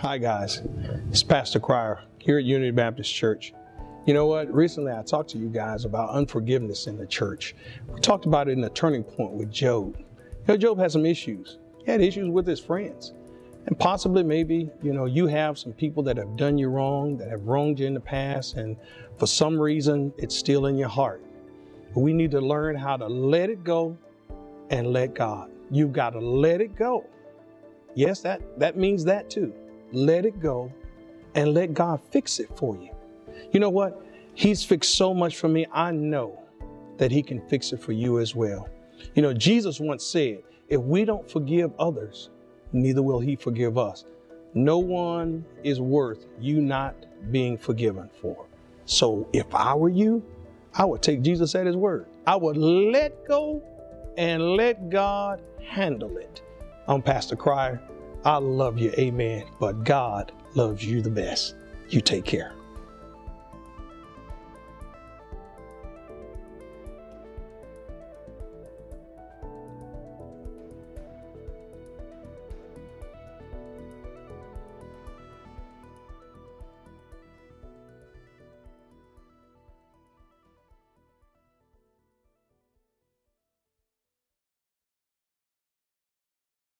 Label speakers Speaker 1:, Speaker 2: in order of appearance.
Speaker 1: Hi guys, it's Pastor Cryer here at Unity Baptist Church. You know what? Recently I talked to you guys about unforgiveness in the church. We talked about it in a turning point with Job. Job had some issues. He had issues with his friends. And possibly maybe, you have some people that have done you wrong, that have wronged you in the past, and for some reason it's still in your heart. But we need to learn how to let it go and let God. You've got to let it go. Yes, that means that too. Let it go and let God fix it for you. You know what? He's fixed so much for me. I know that he can fix it for you as well. Jesus once said, if we don't forgive others, neither will he forgive us. No one is worth you not being forgiven for. So if I were you, I would take Jesus at his word. I would let go and let God handle it. I'm Pastor Cryer. I love you, amen. But God loves you the best. You take care.